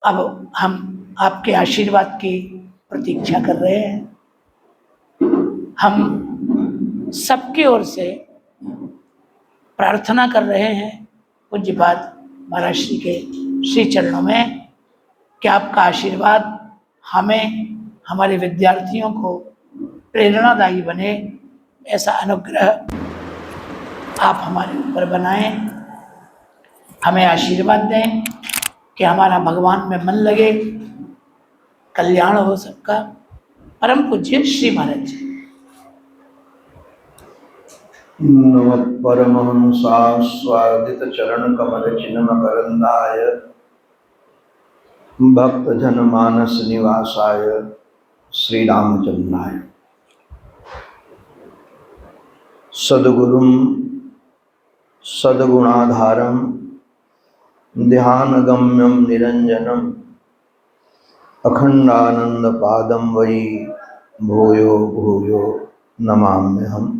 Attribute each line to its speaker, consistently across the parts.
Speaker 1: अब हम आपके आशीर्वाद की प्रतीक्षा कर रहे हैं। हम सबकी ओर से प्रार्थना कर रहे हैं पूज्यपाद महाराज श्री के श्री चरणों में कि आपका आशीर्वाद हमें, हमारे विद्यार्थियों को प्रेरणादायी बने। ऐसा अनुग्रह आप हमारे ऊपर बनाएं, हमें आशीर्वाद दें कि हमारा भगवान में मन लगे, कल्याण हो सबका। परम पूज्य श्री महाराज जी।
Speaker 2: नमः परमहंसास्वादित चरण कमल चिन्मकरंदाय भक्त जन मानस निवासाय श्री रामचंद्राय सद्गुरुं सद्गुणाधारं ध्यानगम्यं निरंजनम् अखंडानंदपादं वै भूयो भूयो नमाम्यहम्।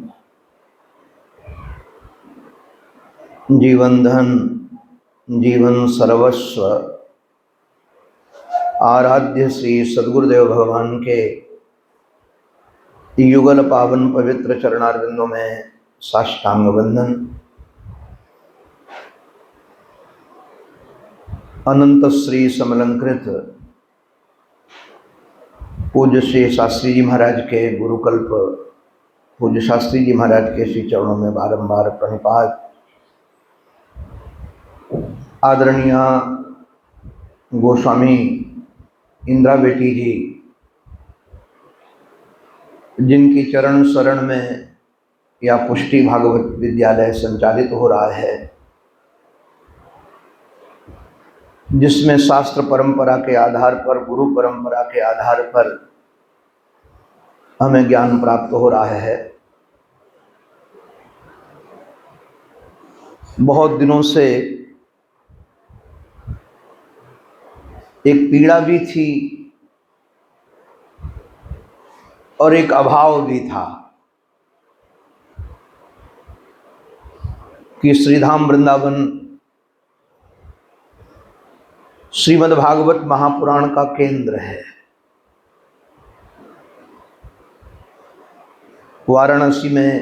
Speaker 2: जीवन धन जीवन सर्वस्व आराध्य श्री सद्गुरुदेव भगवान के युगल पावन पवित्र चरणारविंदों में साष्टांग वंदन। अनंत श्री समलंकृत पूज्य श्री शास्त्री जी महाराज के गुरुकल्प पूज्य शास्त्री जी महाराज के श्री चरणों में बारंबार प्रणिपात। आदरणीय गोस्वामी इंदिरा बेटी जी, जिनकी चरण शरण में या पुष्टि भागवत विद्यालय संचालित हो रहा है, जिसमें शास्त्र परंपरा के आधार पर, गुरु परंपरा के आधार पर हमें ज्ञान प्राप्त हो रहा है। बहुत दिनों से एक पीड़ा भी थी और एक अभाव भी था कि श्रीधाम वृंदावन श्रीमद् भागवत महापुराण का केंद्र है। वाराणसी में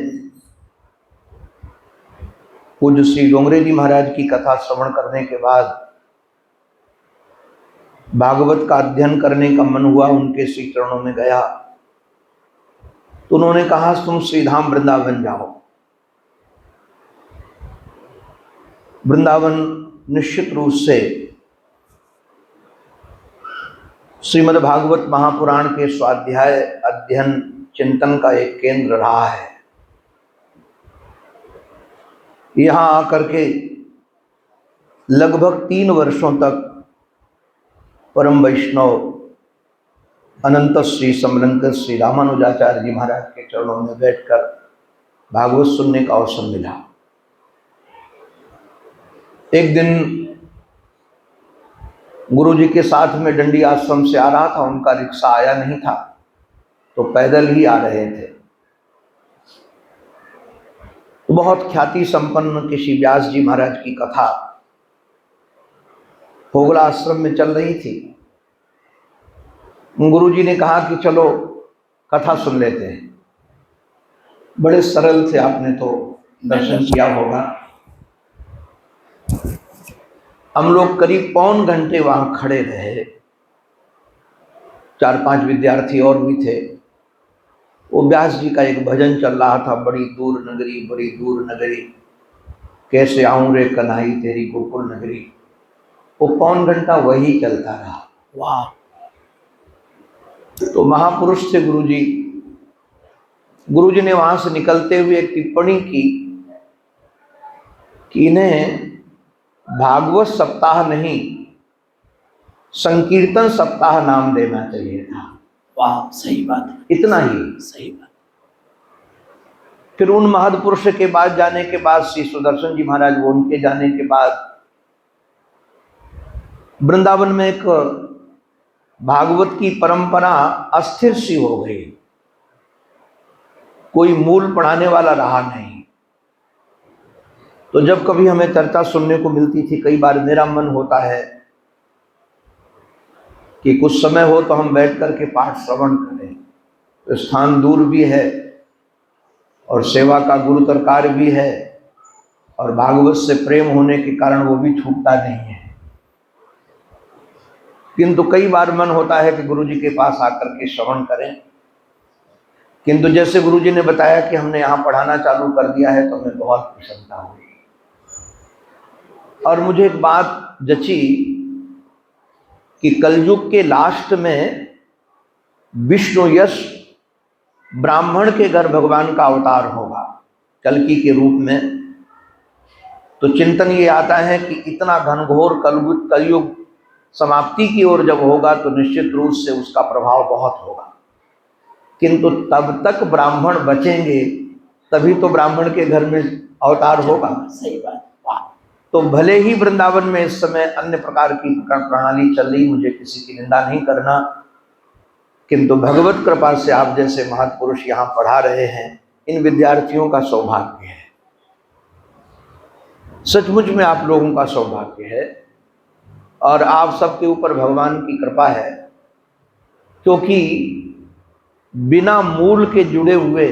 Speaker 2: पूज्य श्री डोंगरे जी महाराज की कथा श्रवण करने के बाद भागवत का अध्ययन करने का मन हुआ, उनके श्री चरणों में गया तो उन्होंने कहा तुम श्रीधाम वृंदावन जाओ। वृंदावन निश्चित रूप से श्रीमद् भागवत महापुराण के स्वाध्याय अध्ययन चिंतन का एक केंद्र रहा है। यहाँ आकर के लगभग 3 वर्षों तक परम वैष्णव अनंत श्री समलंकृत श्री रामानुजाचार्य जी महाराज के चरणों में बैठकर भागवत सुनने का अवसर मिला। एक दिन गुरु जी के साथ में डंडी आश्रम से आ रहा था, उनका रिक्शा आया नहीं था तो पैदल ही आ रहे थे। तो बहुत ख्याति संपन्न किसी व्यास जी महाराज की कथा होगला आश्रम में चल रही थी। गुरु जी ने कहा कि चलो कथा सुन लेते हैं। बड़े सरल थे, आपने तो दर्शन किया होगा। हम लोग करीब पौन घंटे वहां खड़े रहे। 4-5 विद्यार्थी और भी थे। वो व्यास जी का एक भजन चल रहा था, बड़ी दूर नगरी बड़ी दूर नगरी, कैसे आऊं रे कन्हई तेरी गोकुल नगरी। वो पौन घंटा वही चलता रहा। वाह! तो महापुरुष थे गुरु जी ने वहां से निकलते हुए एक टिप्पणी की कि इन्हें भागवत सप्ताह नहीं संकीर्तन सप्ताह नाम देना चाहिए था।
Speaker 1: वाह, सही बात है,
Speaker 2: इतना ही,
Speaker 1: सही बात।
Speaker 2: फिर उन महद पुरुष के बाद जाने के बाद श्री सुदर्शन जी महाराज, वो उनके जाने के बाद वृंदावन में एक भागवत की परंपरा अस्थिर सी हो गई। कोई मूल पढ़ाने वाला रहा नहीं। तो जब कभी हमें चर्चा सुनने को मिलती थी, कई बार मेरा मन होता है कि कुछ समय हो तो हम बैठ कर के पाठ श्रवण करें। तो स्थान दूर भी है और सेवा का गुरुतर कार्य भी है और भागवत से प्रेम होने के कारण वो भी छूटता नहीं है। किंतु कई बार मन होता है कि गुरु जी के पास आकर के श्रवण करें, किंतु जैसे गुरु जी ने बताया कि हमने यहाँ पढ़ाना चालू कर दिया है तो हमें बहुत प्रसन्नता हुई। और मुझे एक बात जची कि कलयुग के लास्ट में विष्णु यश ब्राह्मण के घर भगवान का अवतार होगा कल्कि के रूप में। तो चिंतन ये आता है कि इतना घनघोर कलयुग समाप्ति की ओर जब होगा तो निश्चित रूप से उसका प्रभाव बहुत होगा, किंतु तब तक ब्राह्मण बचेंगे तभी तो ब्राह्मण के घर में अवतार होगा।
Speaker 1: सही बात। वाह।
Speaker 2: तो भले ही वृंदावन में इस समय अन्य प्रकार की प्रणाली चल रही, मुझे किसी की निंदा नहीं करना, किंतु भगवत कृपा से आप जैसे महापुरुष यहाँ पढ़ा रहे हैं, इन विद्यार्थियों का सौभाग्य है, सचमुच में आप लोगों का सौभाग्य है। और आप सबके ऊपर भगवान की कृपा है, क्योंकि बिना मूल के जुड़े हुए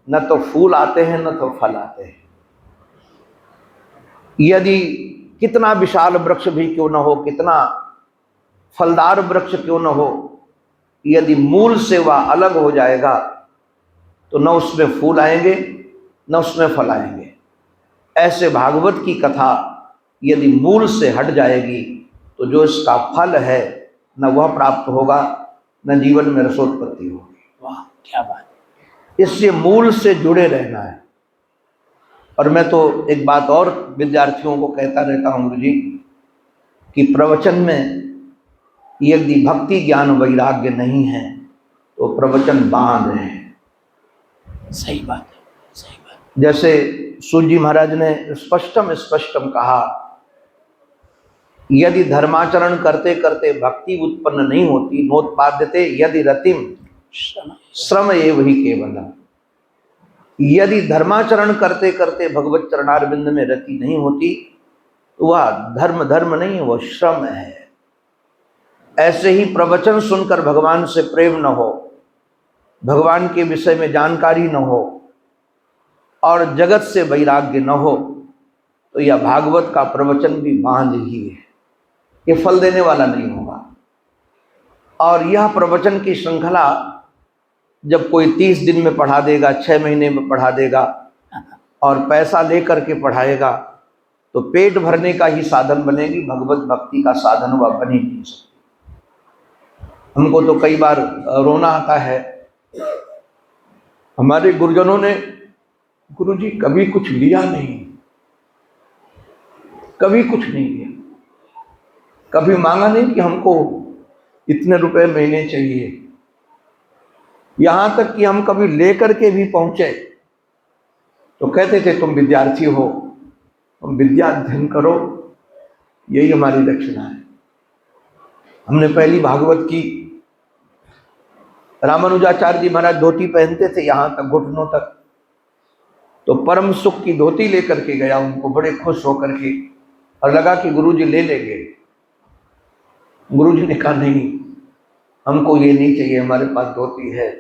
Speaker 2: न तो फूल आते हैं न तो फल आते हैं। यदि कितना विशाल वृक्ष भी क्यों न हो, कितना फलदार वृक्ष क्यों न हो, यदि मूल से वह अलग हो जाएगा तो न उसमें फूल आएंगे न उसमें फल आएंगे। ऐसे भागवत की कथा यदि मूल से हट जाएगी तो जो इसका फल है न वह प्राप्त होगा, न जीवन में रसोत्पत्ति होगी।
Speaker 1: वाह, क्या बात।
Speaker 2: इसलिए मूल से जुड़े रहना है। और मैं तो एक बात और विद्यार्थियों को कहता रहता हूँ गुरु जी, कि प्रवचन में यदि भक्ति ज्ञान वैराग्य नहीं है तो प्रवचन बांध है।
Speaker 1: सही बात है, सही बात।
Speaker 2: जैसे सूत जी महाराज ने स्पष्टम कहा, यदि धर्माचरण करते करते भक्ति उत्पन्न नहीं होती, नोत्पाद्यते यदि रतिम श्रम एव ही केवलम। यदि धर्माचरण करते करते भगवत चरणारविंद में रति नहीं होती तो वह धर्म नहीं, वह श्रम है। ऐसे ही प्रवचन सुनकर भगवान से प्रेम न हो, भगवान के विषय में जानकारी न हो और जगत से वैराग्य न हो तो यह भागवत का प्रवचन भी बांझ ही है, ये फल देने वाला नहीं होगा। और यह प्रवचन की श्रृंखला जब कोई 30 दिन में पढ़ा देगा, 6 महीने में पढ़ा देगा और पैसा लेकर के पढ़ाएगा तो पेट भरने का ही साधन बनेगी, भगवत भक्ति का साधन वह बन ही नहीं सकती। हमको तो कई बार रोना आता है, हमारे गुरुजनों ने गुरुजी कभी कुछ लिया नहीं, कभी कुछ नहीं लिया, कभी मांगा नहीं कि हमको इतने रुपए महीने चाहिए। यहां तक कि हम कभी लेकर के भी पहुंचे तो कहते थे तुम विद्यार्थी हो, तुम विद्या अध्ययन करो, यही हमारी दक्षिणा है। हमने पहली भागवत की, रामानुजाचार्य जी महाराज धोती पहनते थे यहां तक घुटनों तक, तो परम सुख की धोती लेकर के गया उनको, बड़े खुश होकर के, और लगा कि गुरुजी ले लेंगे। गुरुजी ने कहा नहीं, हमको ये नहीं चाहिए, हमारे पास धोती है,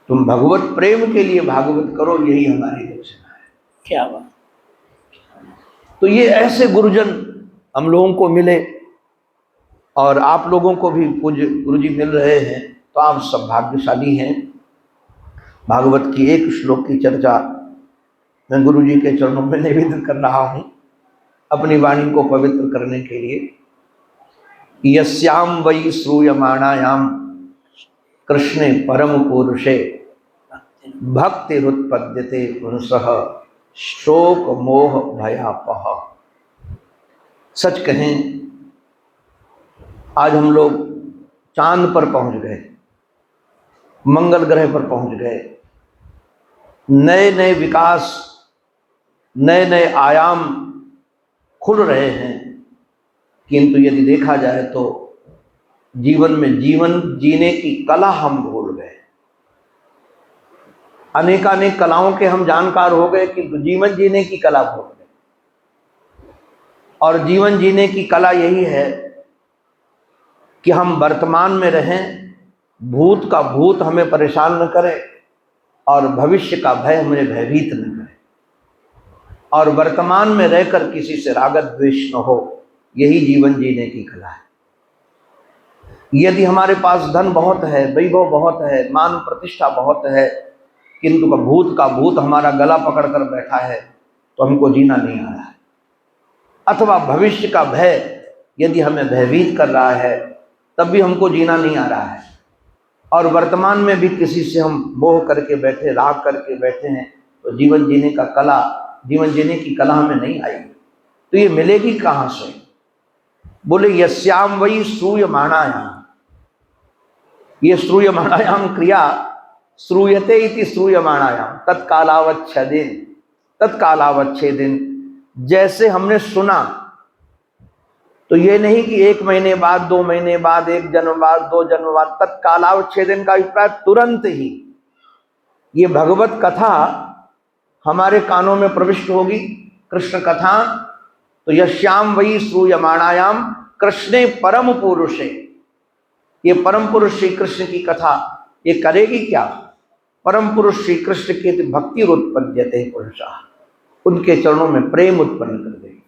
Speaker 2: तुम भगवत प्रेम के लिए भागवत करो, यही हमारी दक्षिणा है।
Speaker 1: क्या बात।
Speaker 2: तो ये ऐसे गुरुजन हम लोगों को मिले और आप लोगों को भी पूज्य गुरुजी मिल रहे हैं, तो आप सब भाग्यशाली हैं। भागवत की एक श्लोक की चर्चा मैं गुरुजी के चरणों में निवेदन कर रहा हूँ अपनी वाणी को पवित्र करने के लिए। यस्याम वै श्रूयमाणायाम कृष्णे परम पुरुषे भक्तिरुत्पद्यते पुंसः शोक मोह भयापह। सच कहें, आज हम लोग चांद पर पहुंच गए, मंगल ग्रह पर पहुंच गए, नए नए विकास, नए नए आयाम खुल रहे हैं, किंतु यदि देखा जाए तो जीवन में जीवन जीने की कला हम भूल गए। अनेकानेक कलाओं के हम जानकार हो गए, किंतु जीवन जीने की कला भूल गए। और जीवन जीने की कला यही है कि हम वर्तमान में रहें, भूत का भूत हमें परेशान न करे और भविष्य का भय हमें भयभीत न करे, और वर्तमान में रहकर किसी से रागत द्वेष न हो। यही जीवन जीने की कला है। यदि हमारे पास धन बहुत है, वैभव बहुत है, मान प्रतिष्ठा बहुत है, किंतु भूत का भूत हमारा गला पकड़ कर बैठा है, तो हमको जीना नहीं आ रहा है। अथवा भविष्य का भय यदि हमें भयभीत कर रहा है, तब भी हमको जीना नहीं आ रहा है। और वर्तमान में भी किसी से हम मोह करके बैठे, राग करके बैठे हैं, तो जीवन जीने की कला हमें नहीं आएगी। तो ये मिलेगी कहाँ से? बोले यस्याम वही श्रूयमाणायाम, ये श्रूयमाणायाम क्रिया श्रूयते इति श्रूयमाणायाम तत्कालावच्छेदेन, जैसे हमने सुना, तो ये नहीं कि 1 महीने बाद, 2 महीने बाद, 1 जन्म बाद, 2 जन्म बाद। तत्कालावच्छेदन का अभिप्राय तुरंत ही ये भगवत कथा हमारे कानों में प्रविष्ट होगी, कृष्ण कथा। तो यश्याम वही श्रूयमाणायाम कृष्णे परम पुरुषे, ये परम पुरुष श्री कृष्ण की कथा ये करेगी क्या? परम पुरुष श्री कृष्ण के भक्ति उत्पद्यते पुरुषा, उनके चरणों में प्रेम उत्पन्न कर देगी।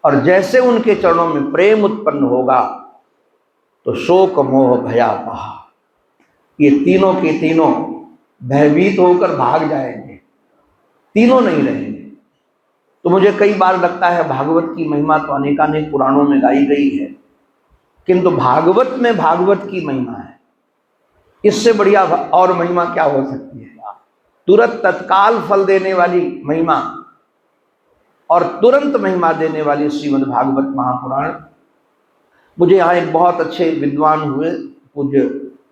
Speaker 2: और जैसे उनके चरणों में प्रेम उत्पन्न होगा तो शोक मोह भयापहा, ये तीनों के तीनों भयभीत होकर भाग जाएंगे, तीनों नहीं रहेंगे। तो मुझे कई बार लगता है भागवत की महिमा तो अनेकानेक पुराणों में गाई गई है, किंतु भागवत में भागवत की महिमा है, इससे बढ़िया और महिमा क्या हो सकती है? तुरंत तत्काल फल देने वाली महिमा और तुरंत महिमा देने वाली श्रीमद् भागवत महापुराण। मुझे यहाँ एक बहुत अच्छे विद्वान हुए, पूज्य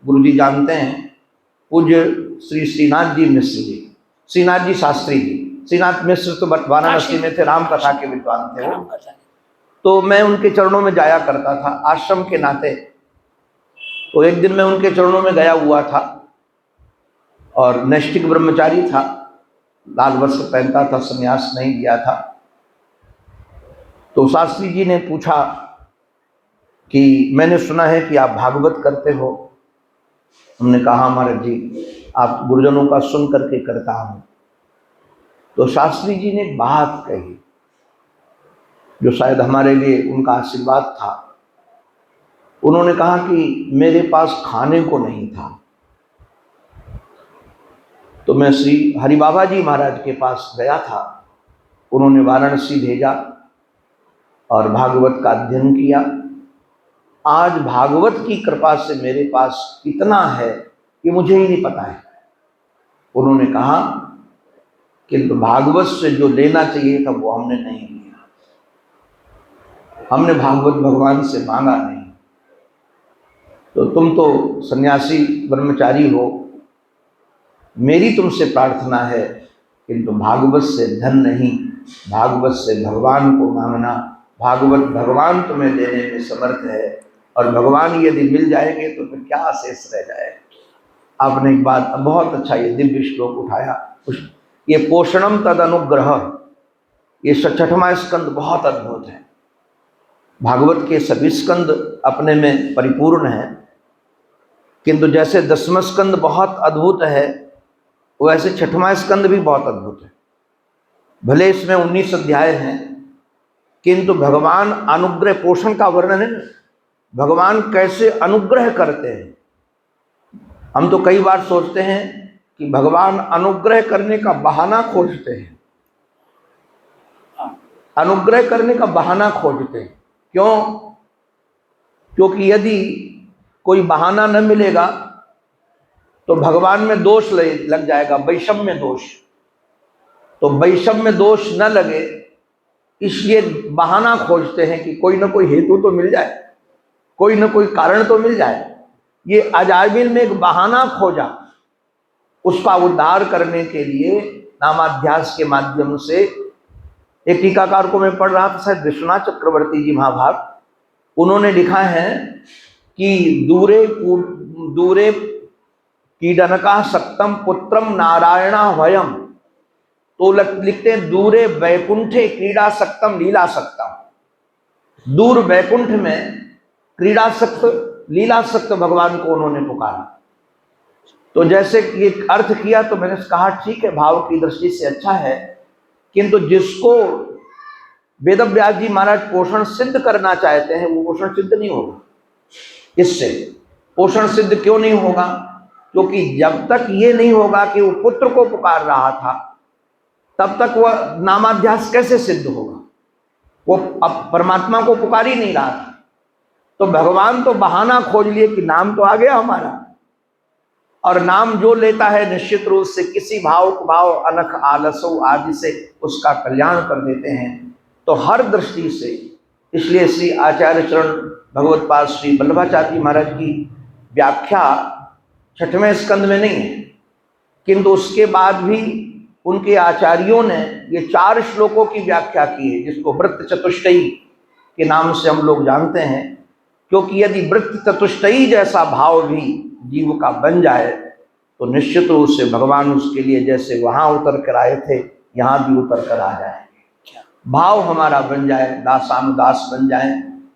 Speaker 2: गुरुजी जानते हैं, पूज्य श्री श्रीनाथ जी मिश्र जी, श्रीनाथ जी शास्त्री जी। श्रीनाथ मिश्र तो वाराणसी में थे, राम कथा के विद्वान थे वो। तो मैं उनके चरणों में जाया करता था आश्रम के नाते। तो एक दिन मैं उनके चरणों में गया हुआ था और नैष्ठिक ब्रह्मचारी था, लाल वस्त्र पहनता था, संन्यास नहीं लिया था। तो शास्त्री जी ने पूछा कि मैंने सुना है कि आप भागवत करते हो। हमने कहा महाराज जी, आप गुरुजनों का सुन करके करता हूँ। तो शास्त्री जी ने एक बात कही जो शायद हमारे लिए उनका आशीर्वाद था। उन्होंने कहा कि मेरे पास खाने को नहीं था, तो मैं श्री हरि बाबा जी महाराज के पास गया था। उन्होंने वाराणसी भेजा और भागवत का अध्ययन किया। आज भागवत की कृपा से मेरे पास इतना है कि मुझे ही नहीं पता है। उन्होंने कहा किंतु भागवत से जो लेना चाहिए था वो हमने नहीं लिया, हमने भागवत भगवान से मांगा नहीं। तो तुम तो सन्यासी ब्रह्मचारी हो, मेरी तुमसे प्रार्थना है किंतु भागवत से धन नहीं, भागवत से भगवान को मांगना। भागवत भगवान तुम्हें देने में समर्थ है, और भगवान यदि मिल जाएंगे तो फिर क्या शेष रह जाएगा। आपने एक बात बहुत अच्छा ये दिव्य श्लोक उठाया, ये पोषणम तद अनुग्रह, ये 6वां स्कंद बहुत अद्भुत है। भागवत के सभी स्कंद अपने में परिपूर्ण हैं, किंतु जैसे 10वां स्कंद बहुत अद्भुत है, वैसे 6वां स्कंद भी बहुत अद्भुत है। भले इसमें 19 अध्याय हैं, किंतु भगवान अनुग्रह, पोषण का वर्णन है, भगवान कैसे अनुग्रह करते हैं। हम तो कई बार सोचते हैं कि भगवान अनुग्रह करने का बहाना खोजते हैं, अनुग्रह करने का बहाना खोजते हैं। क्यों? क्योंकि यदि कोई बहाना न मिलेगा तो भगवान में दोष लग जाएगा, वैषम्य दोष। तो वैषम्य दोष न लगे इसलिए बहाना खोजते हैं कि कोई ना कोई हेतु तो मिल जाए, कोई ना कोई कारण तो मिल जाए। ये अजामिल में एक बहाना खोजा, उसका उद्धार करने के लिए नामाध्यास के माध्यम से। एक टीकाकार को मैं पढ़ रहा था, शायद विश्वनाथ चक्रवर्ती जी महाभाग, उन्होंने लिखा है कि दूरे कीडनका सक्तम पुत्रम नारायणा भयम, तो लिखते हैं दूरे वैकुंठे क्रीड़ा सक्तम लीला सक्तम। दूर वैकुंठ में क्रीड़ासक्त, लीलासक्त भगवान को उन्होंने पुकारा। तो जैसे ये अर्थ किया तो मैंने कहा ठीक है, भाव की दृष्टि से अच्छा है, किंतु जिसको वेदव्यास जी महाराज पोषण सिद्ध करना चाहते हैं वो पोषण सिद्ध नहीं होगा। इससे पोषण सिद्ध क्यों नहीं होगा? क्योंकि जब तक ये नहीं होगा कि वो पुत्र को पुकार रहा था, तब तक वह नामाध्यास कैसे सिद्ध होगा? वो अब परमात्मा को पुकार ही नहीं रहा था। तो भगवान तो बहाना खोज लिए कि नाम तो आ गया हमारा, और नाम जो लेता है निश्चित रूप से किसी भाव अनख आलसो आदि से उसका कल्याण कर देते हैं। तो हर दृष्टि से इसलिए श्री आचार्य चरण भगवत पाद श्री वल्लभाचार्य जी महाराज की व्याख्या 6वें स्कंद में नहीं है, किंतु उसके बाद भी उनके आचार्यों ने ये 4 श्लोकों की व्याख्या की है, जिसको वृत्त चतुष्टयी के नाम से हम लोग जानते हैं। क्योंकि यदि वृत्त चतुष्टयी जैसा भाव भी जीव का बन जाए तो निश्चित रूप से भगवान उसके लिए जैसे वहां उतर कर आए थे यहाँ भी उतर कर आ जाएंगे। भाव हमारा बन जाए, दासानुदास बन जाए,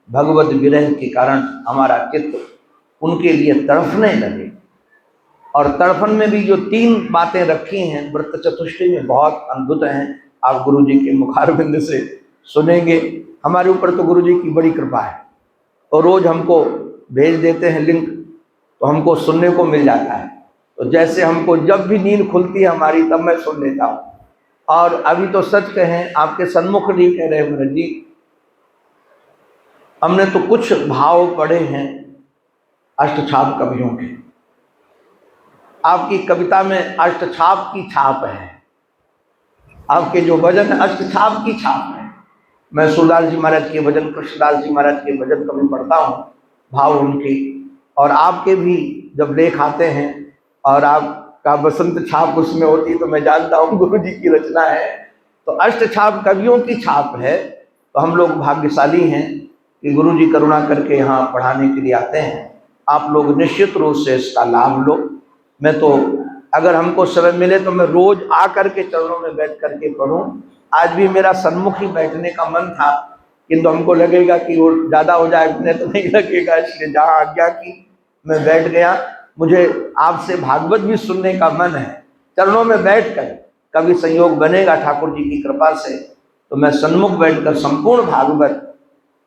Speaker 2: भगवत विरह के कारण हमारा चित्त उनके लिए तड़फने लगे। और तड़फन में भी जो 3 बातें रखी हैं वृत्त चतुष्टयी में बहुत अद्भुत हैं, आप गुरु जी के मुखारविंद से सुनेंगे। हमारे ऊपर तो गुरु जी की बड़ी कृपा है और रोज हमको भेज देते हैं लिंक, तो हमको सुनने को मिल जाता है। तो जैसे हमको जब भी नींद खुलती है हमारी तब मैं सुन लेता हूँ। और अभी तो सच कहें, आपके सन्मुख नहीं कह रहे महाराज जी, हमने तो कुछ भाव पढ़े हैं अष्टछाप कवियों के। आपकी कविता में अष्टछाप की छाप है, आपके जो भजन अष्टछाप की छाप है। मैं सूरदास जी महाराज के भजन, कृष्णदास जी महाराज के भजन कभी पढ़ता हूँ, भाव उनके, और आपके भी जब लेख आते हैं और आपका बसंत छाप उसमें होती तो मैं जानता हूँ गुरु जी की रचना है। तो अष्टछाप कवियों की छाप है। तो हम लोग भाग्यशाली हैं कि गुरु जी करुणा करके यहाँ पढ़ाने के लिए आते हैं। आप लोग निश्चित रूप से इसका लाभ लो। मैं तो अगर हमको समय मिले तो मैं रोज आ करके चरणों में बैठ करके पढ़ूं। आज भी मेरा सन्मुख ही बैठने का मन था, किंतु हमको लगेगा कि वो ज़्यादा हो जाए, उतने तो नहीं लगेगा, इसलिए जहाँ आज्ञा की मैं बैठ गया। मुझे आपसे भागवत भी सुनने का मन है, चरणों में बैठकर कभी संयोग बनेगा ठाकुर जी की कृपा से तो मैं सन्मुख बैठकर संपूर्ण भागवत,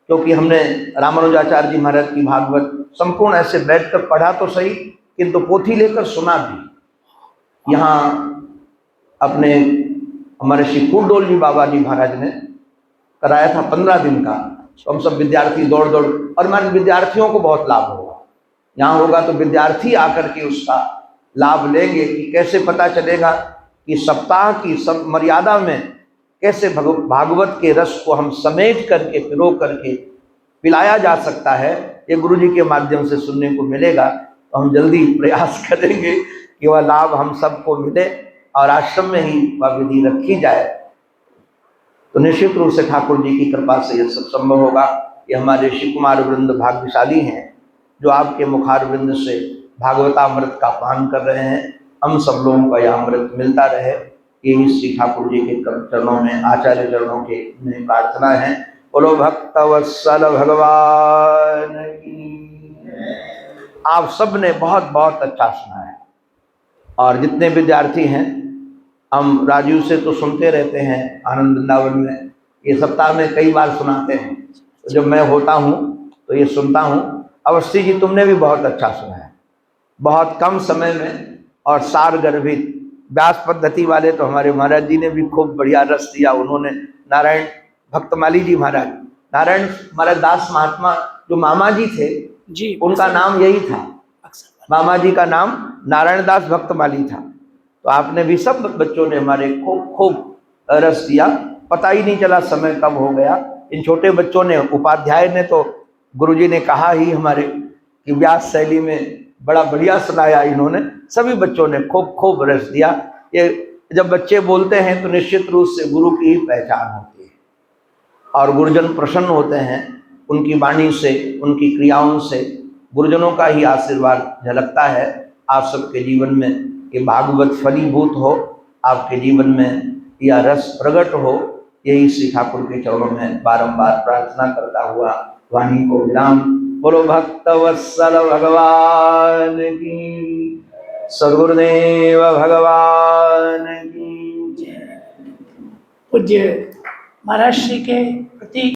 Speaker 2: क्योंकि हमने रामानुजाचार्य जी महाराज की भागवत संपूर्ण ऐसे बैठकर पढ़ा तो सही, किंतु पोथी लेकर सुना भी। यहाँ अपने हमारे श्री फूलडोल जी बाबा जी महाराज ने कराया था 15 दिन का। तो हम सब विद्यार्थी दौड़ दौड़, और हमारे विद्यार्थियों को बहुत लाभ होगा। यहाँ होगा तो विद्यार्थी आकर के उसका लाभ लेंगे कि कैसे पता चलेगा कि सप्ताह की सब मर्यादा में कैसे भागवत के रस को हम समेट करके पिरो करके पिलाया जा सकता है। ये गुरु जी के माध्यम से सुनने को मिलेगा। तो हम जल्दी प्रयास करेंगे कि वह लाभ हम सबको मिले और आश्रम में ही वह विधि रखी जाए। तो निश्चित रूप से ठाकुर जी की कृपा से यह सब संभव होगा। ये हमारे श्री कुमार वृंद भाग्यशाली हैं जो आपके मुखार वृंद से भागवतामृत का पान कर रहे हैं। हम सब लोगों का यह अमृत मिलता रहे, यही श्री ठाकुर जी के चरणों में, आचार्य चरणों के में प्रार्थना है। बोलो भक्त वत्सल भगवान की। आप सब ने बहुत बहुत अच्छा सुना है। और जितने विद्यार्थी हैं, हम राजीव से तो सुनते रहते हैं आनंद वृंदावन में, ये सप्ताह में कई बार सुनाते हैं। तो जब मैं होता हूँ तो ये सुनता हूँ। अवस्थी जी तुमने भी बहुत अच्छा सुना है, बहुत कम समय में और सार गर्भित। व्यास पद्धति वाले तो हमारे महाराज जी ने भी खूब बढ़िया रस दिया। उन्होंने नारायण भक्तमाली जी महाराज, नारायण महाराज दास महात्मा जो मामा जी थे जी, उनका नाम यही था। मामा जी का नाम नारायण दास भक्तमाली था। तो आपने भी, सब बच्चों ने हमारे खूब खूब रस दिया, पता ही नहीं चला समय कब हो गया। इन छोटे बच्चों ने, उपाध्याय ने तो गुरुजी ने कहा ही हमारे कि व्यास शैली में बड़ा बढ़िया सुनाया इन्होंने। सभी बच्चों ने खूब खूब रस दिया। ये जब बच्चे बोलते हैं तो निश्चित रूप से गुरु की ही पहचान होती है और गुरुजन प्रसन्न होते हैं उनकी वाणी से, उनकी क्रियाओं से। गुरुजनों का ही आशीर्वाद झलकता है। आप सबके जीवन में ये भागवत फलीभूत हो, आपके जीवन में यह रस प्रकट हो, यही श्री ठाकुर के चरणों में बारंबार प्रार्थना करता हुआ वाणी को विराम बोलो भक्त वत्सल भगवान की, सद्गुरुदेव भगवान की।
Speaker 1: पूज्य महाराज श्री के